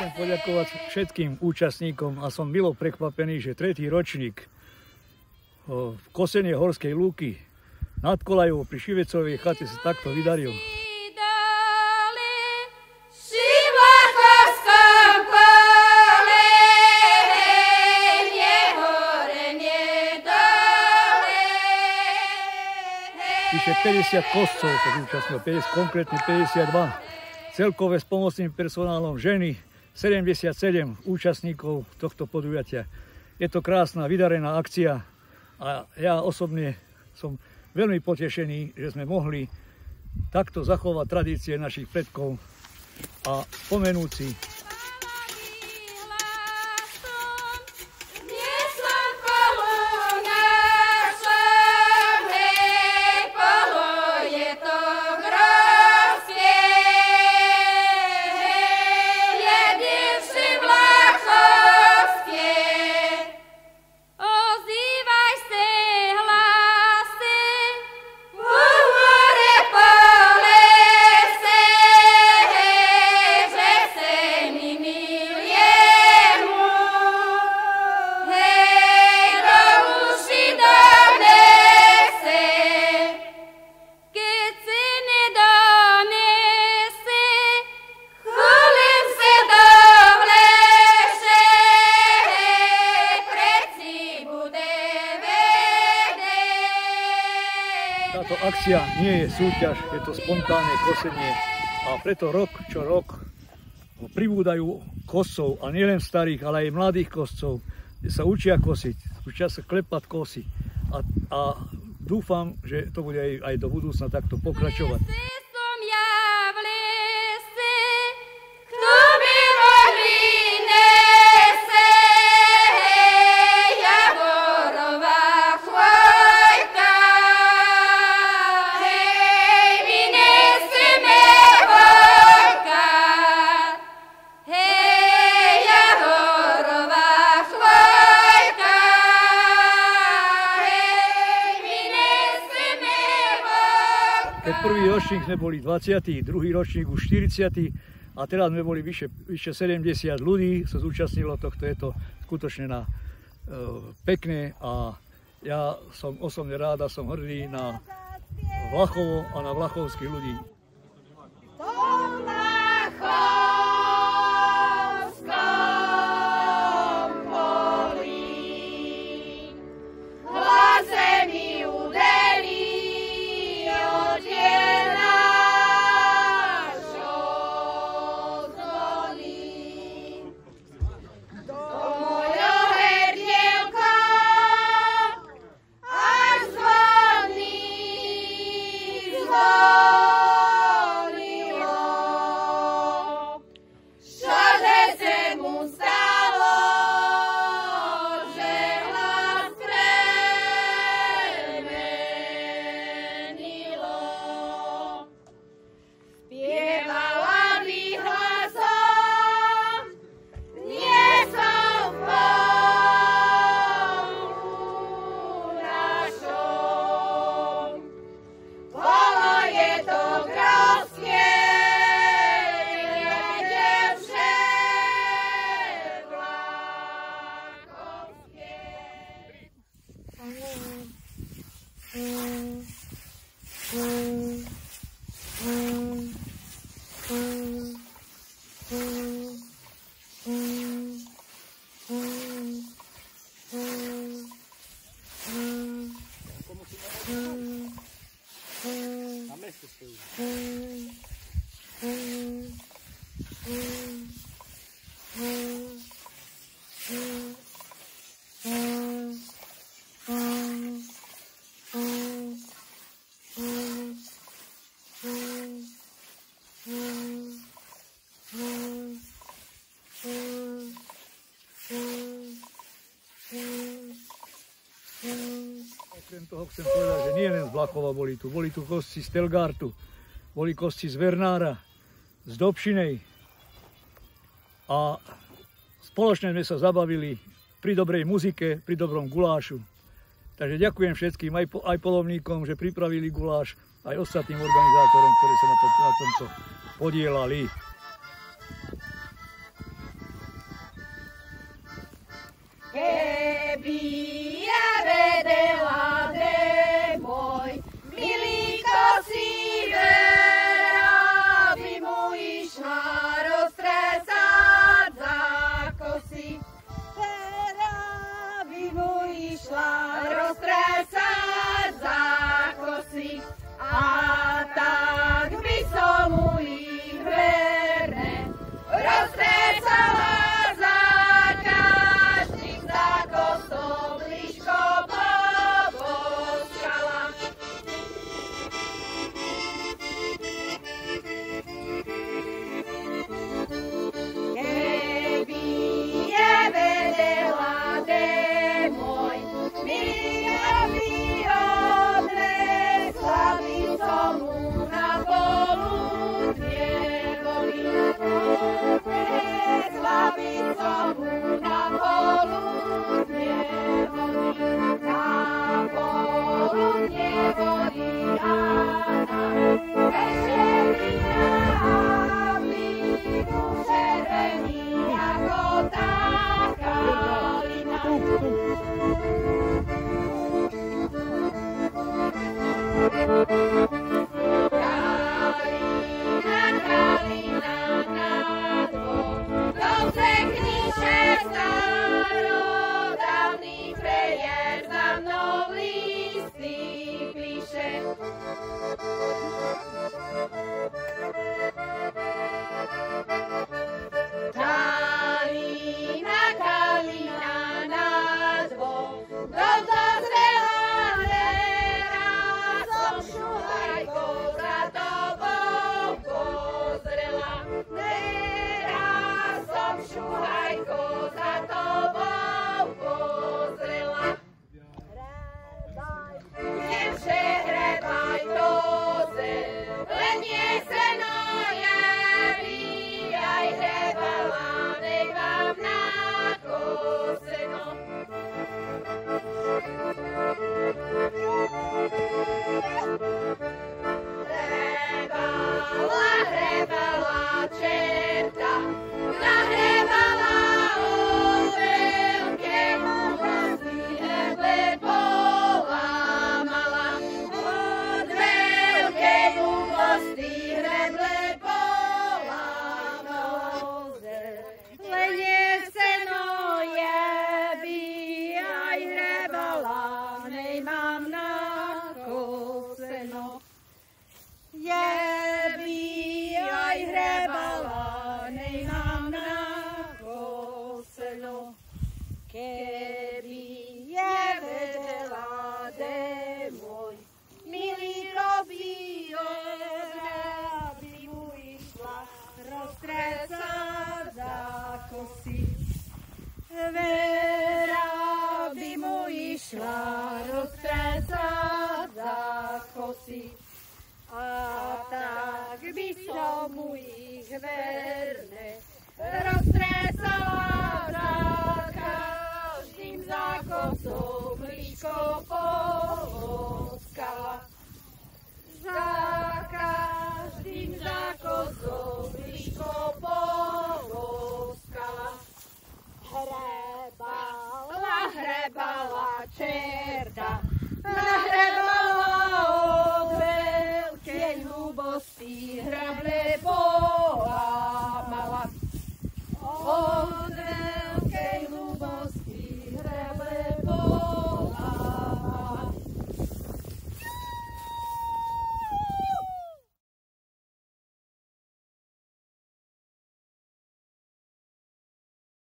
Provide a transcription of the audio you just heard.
Chcem poďakovať všetkým účastníkom a som milo prekvapený, že 3. ročník kosenie Horskej lúky nad Koľajou pri Šivecovej chate sa takto vydaril. Vyše 50 koscov sa zúčastnilo, konkrétne 52. Celkové s pomocným personálom ženy, 77 účastníkov tohto podujatia. Je to krásna, vydarená akcia a ja osobne som veľmi potešený, že sme mohli takto zachovať tradície našich predkov a spomenúť si Táto akcia nie je súťaž, je to spontánne kosenie a preto rok čo rok pribúdajú koscov a nielen starých, ale aj mladých koscov, kde sa učia kosiť, učia sa klepať kosy a dúfam, že to bude aj do budúcna takto pokračovať. Keď prvý ročník sme boli 20., druhý ročník už 40. a teraz sme boli vyše 70 ľudí, sa zúčastnilo tohto, je to skutočne pekné a ja som osobne rád a som hrdý na Vlachovo a na vlachovských ľudí. Okrem toho chcem povedať, že nie len z Vlachova boli tu kosti z Telgártu, boli kosti z Vernára, z Dobšinej a spoločne sme sa zabavili pri dobrej muzike, pri dobrom gulášu. Takže ďakujem všetkým, aj polovníkom, že pripravili guláš, aj ostatným organizátorom, ktorí sa na tomto podielali. Keby nevedela, de môj milý robí, aby mu išla roztresať za kosy. Vera by mu išla roztresať za kosy. A tak by som mu ich verne roztresala za každým za kosou blízko poskala. Za každým za kosou blízko poskala. Hrebala čerta, hrebala